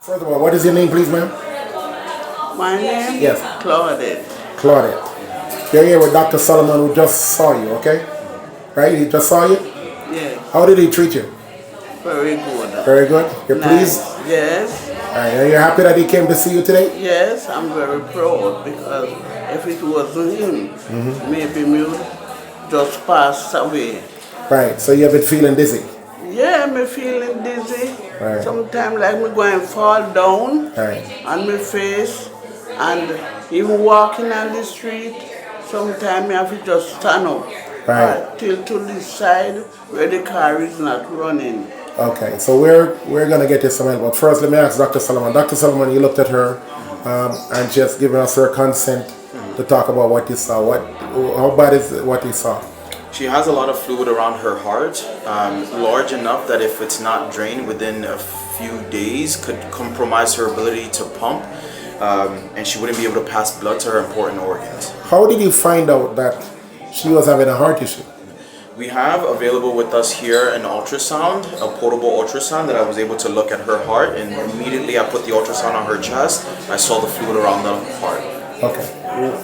First of all, what is your name, please, ma'am? My name? Yes. Claudette. Claudette. You're here with Dr. Solomon, who just saw you, okay? Right? He just saw you? Yes. How did he treat you? Very good. Very good. You're Nice. pleased? Yes. All right. Are you happy that he came to see you today? Yes, I'm very proud because if it wasn't him, maybe me would just pass away. Right. So you have been feeling dizzy? Yeah, me feeling dizzy. Right. Sometimes like me going fall down Right. on my face and even walking on the street, sometimes I have to just stand up. Right. Till to the side where the car is not running. Okay. So we're gonna get you some help. But first, let me ask Dr. Solomon. Dr. Solomon, you looked at her, and she has given us her consent to talk about what you saw. How bad is what you saw? She has a lot of fluid around her heart, large enough that if it's not drained within a few days could compromise her ability to pump, and she wouldn't be able to pass blood to her important organs. How did you find out that she was having a heart issue? We have available with us here an ultrasound, a portable ultrasound that I was able to look at her heart, and immediately I put the ultrasound on her chest. I saw the fluid around the heart. Okay.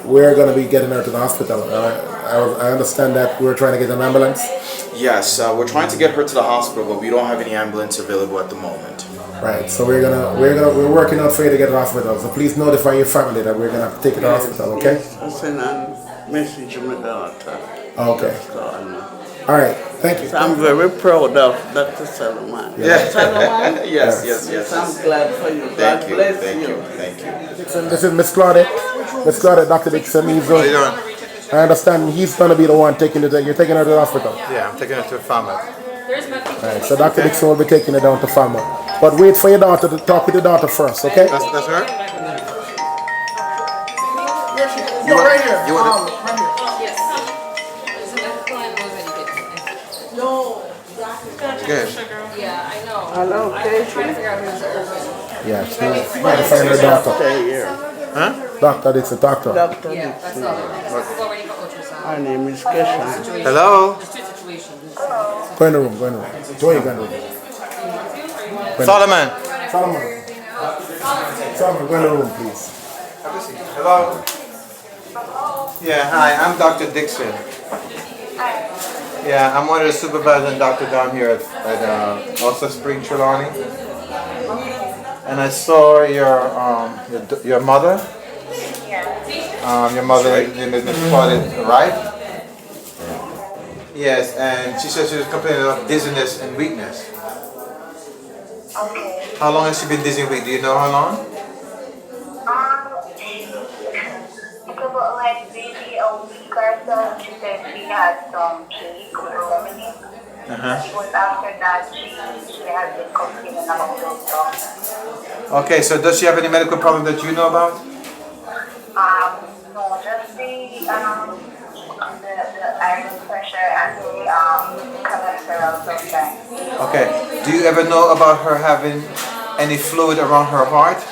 We're going to be getting her to the hospital. I understand that we're trying to get an ambulance. Yes, we're trying to get her to the hospital, but we don't have any ambulance available at the moment. Right. So we're working out for you to get to the hospital. So please notify your family that we're gonna have to take you to the hospital. Okay. I send a message to my daughter. Okay. All right. Thank you. So I'm very proud of Dr. Solomon. Yeah. Solomon? Yes. I'm glad for you. God Thank you. bless Thank you. you. Thank you. Dixon, this is Miss Claudette. Miss Claudette, Dr. Dixon. How you doing? I understand he's gonna be the one taking you're taking her to the hospital. Yeah, I'm taking her to Falmouth. Right. So Dr. Dixon will be taking her down to Falmouth. But wait for your daughter to talk with your daughter first, okay? That's her? You're right here. You want right here. Good. Yeah, I know. Hello, I'm Casey. trying to figure out who's open. Yeah, she's trying to find her daughter. Stay here. Huh? Doctor Dixon, doctor. Dr. Yeah, Dixon. that's all. We've already got ultrasound. Her name is Keshan. Hello? There's two situations. Go in the room, go in the room. Joy, go in the room. Solomon. Solomon, go in the room, please. Hello? Yeah, hi, I'm Dr. Dixon. Yeah, I'm one of the supervisors and doctor down here at Ulster Spring Trelawny. And I saw your mother. Your mother name is Miss Claudette, right? Yes, and she said she was complaining of dizziness and weakness. Okay. How long has she been dizzy and weak? Do you know how long? It's about like maybe a week or so. She said she had some cake or something. But after that, she has been complaining about those stuff. Okay, so does she have any medical problem that you know about? No, just the iron pressure and the cholesterol sometimes. Okay. Do you ever know about her having any fluid around her heart?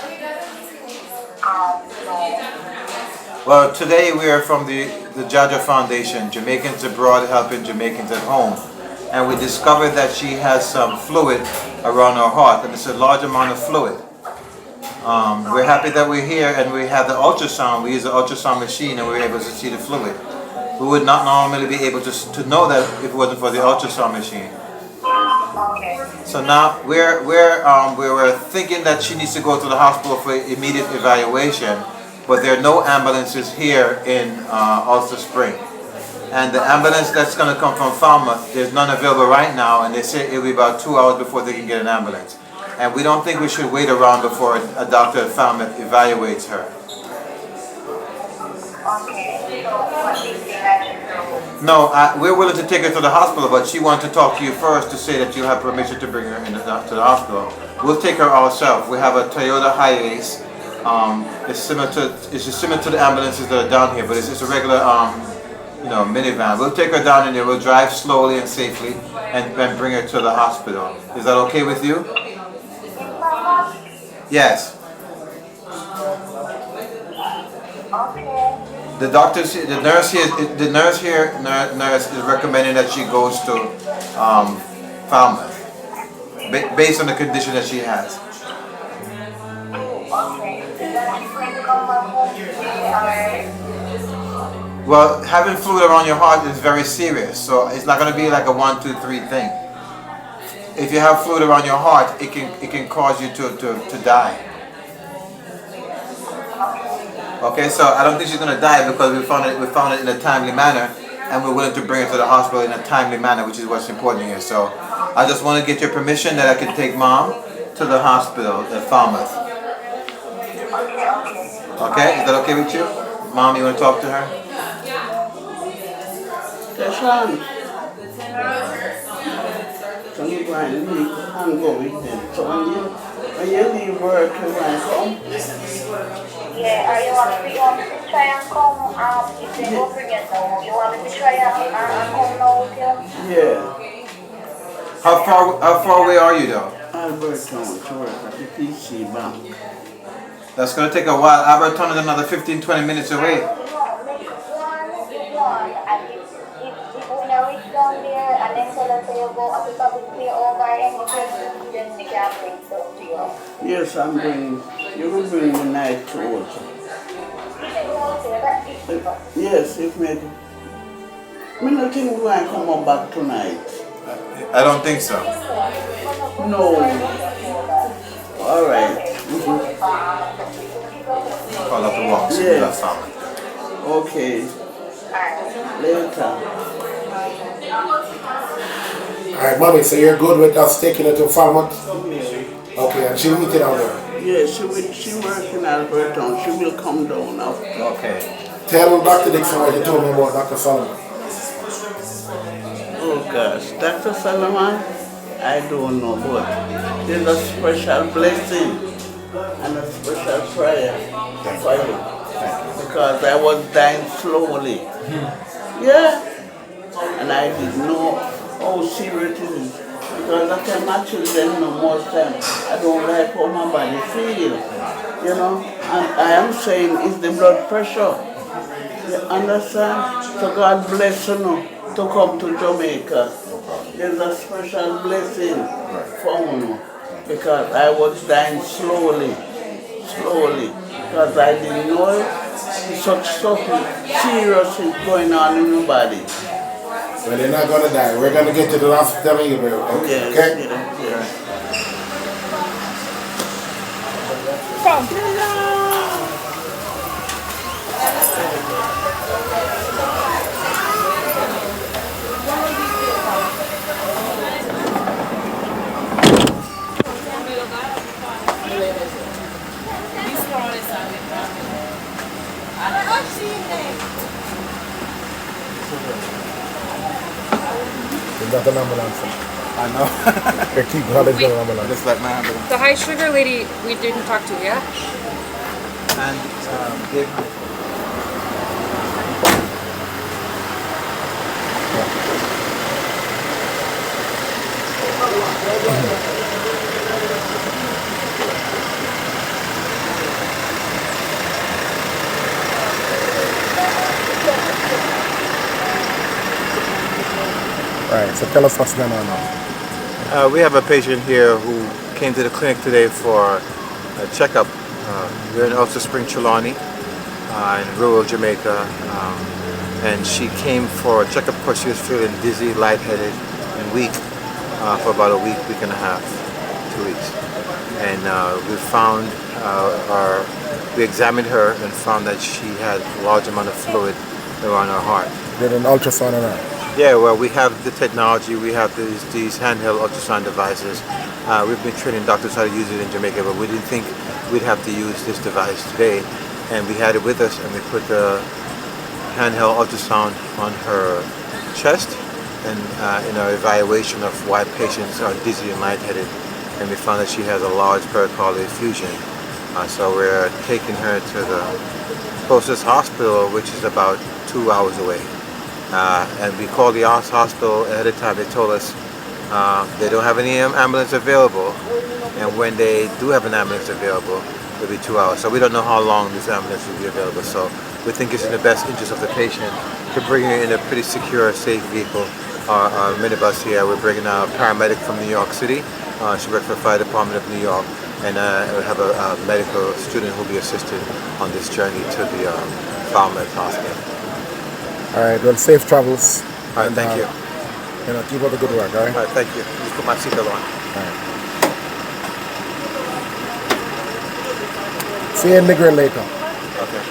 No. Well, today we are from the Jaja Foundation, Jamaicans Abroad Helping Jamaicans at Home. And we discovered that she has some fluid around her heart, and it's a large amount of fluid. We're happy that we're here and we have the ultrasound. We use the ultrasound machine and we're able to see the fluid. We would not normally be able to know that if it wasn't for the ultrasound machine. Okay. So now we were thinking that she needs to go to the hospital for immediate evaluation, but there are no ambulances here in Ulster Spring. And the ambulance that's going to come from Falmouth, there's none available right now, and they say it'll be about 2 hours before they can get an ambulance. And we don't think we should wait around before a doctor at Falmouth evaluates her. Okay. So what do you think I should do? No, we're willing to take her to the hospital, but she wanted to talk to you first to say that you have permission to bring her to the hospital. We'll take her ourselves. We have a Toyota Hiace. It's similar to the ambulances that are down here, but it's a regular minivan. We'll take her down in there. We'll drive slowly and safely and bring her to the hospital. Is that okay with you? Yes. Okay. The nurse here is recommending that she goes to Falmouth, based on the condition that she has. Okay. Is that she going to come back home today or? Well, having fluid around your heart is very serious, so it's not going to be like a 1, 2, 3 thing. If you have fluid around your heart, it can cause you to die. Okay, so I don't think she's going to die because we found it in a timely manner, and we're willing to bring her to the hospital in a timely manner, which is what's important here. So I just want to get your permission that I can take Mom to the hospital at Falmouth. Okay, is that okay with you? Mom, you want to talk to her? Keshan, can you go and leave and go with them? So when you leave work, you want to come? Yeah, are you want me to try and come if they go bring it now? You want me to try and come now with you? Yeah. How far away are you though? Alberton to work at the PC bank. That's going to take a while. Alberton is another 15-20 minutes away. No, make one, and if when I reach down there and then tell us you go up the public pay over any person, then we can bring stuff to you. Yes, I'm bringing, you will bring the night to also. Yes, if me, I don't think we're going to come up back tonight. I don't think so. No. All right. Call up the walk. So Yeah. that's fine. Okay. Later. Alright, mommy, so you're good with us taking her to Falmouth? Okay, and she'll meet you down there. Yeah, she works in Alberton. She will come down after. Okay. Tell Dr. Dixon what you told me about Dr. Solomon. Oh gosh, Dr. Solomon, I don't know, but there's a special blessing and a special prayer for you. Because I was dying slowly. Yeah. And I didn't know how serious it is. Because I can actually know most time I don't like how my body feels. You know? And I am saying it's the blood pressure. You understand? So God bless you know, to come to Jamaica. There's a special blessing for you. Because I was dying slowly. Because I didn't know such something serious is going on in your body. Well, they're not going to die. We're going to get to the hospital anyway. Okay? Yes, Okay? yeah. There's not an ambulance. I know. They keep calling the ambulance. Just like my ambulance. The high sugar lady we didn't talk to, yeah? And give my Right, so tell us what's going on now. We have a patient here who came to the clinic today for a checkup. We're in Ulster Spring Trelawny in rural Jamaica, and she came for a checkup because she was feeling dizzy, lightheaded, and weak for about a week and a half, 2 weeks. And we examined her and found that she had a large amount of fluid around her heart. Did an ultrasound on her? Yeah, well, we have the technology. We have these handheld ultrasound devices. We've been training doctors how to use it in Jamaica, but we didn't think we'd have to use this device today. And we had it with us, and we put the handheld ultrasound on her chest and in our evaluation of why patients are dizzy and lightheaded. And we found that she has a large pericardial effusion. So we're taking her to the closest hospital, which is about 2 hours away. And we called the hospital ahead of time. They told us they don't have any ambulance available, and when they do have an ambulance available, it'll be 2 hours. So we don't know how long this ambulance will be available. So we think it's in the best interest of the patient to bring her in a pretty secure, safe vehicle. Our minibus here, we're bringing a paramedic from New York City. She works for the Fire Department of New York. and we have a medical student who will be assisted on this journey to the Falmouth Hospital. All right, well, safe travels. All right, thank you. You know, keep up the good work, all right? All right, thank you. Just put my seatbelt on. All right. See you in the grill later. Okay.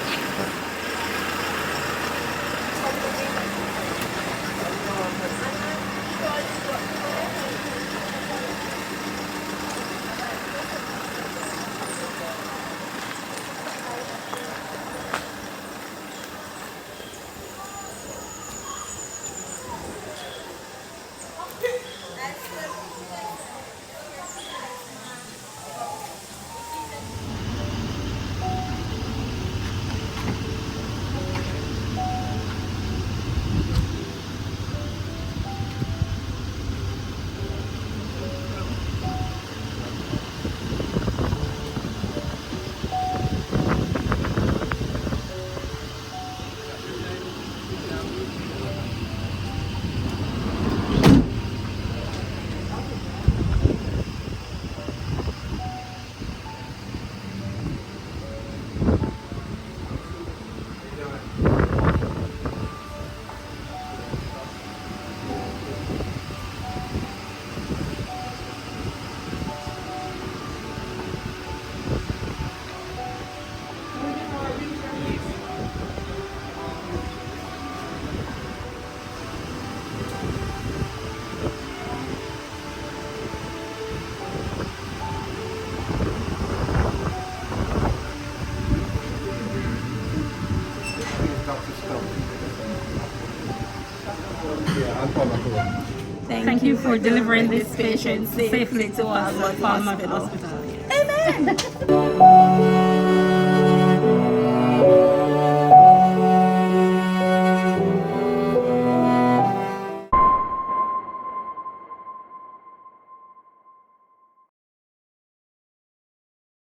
Thank you for delivering this patient safely to us at Falmouth Hospital. Amen.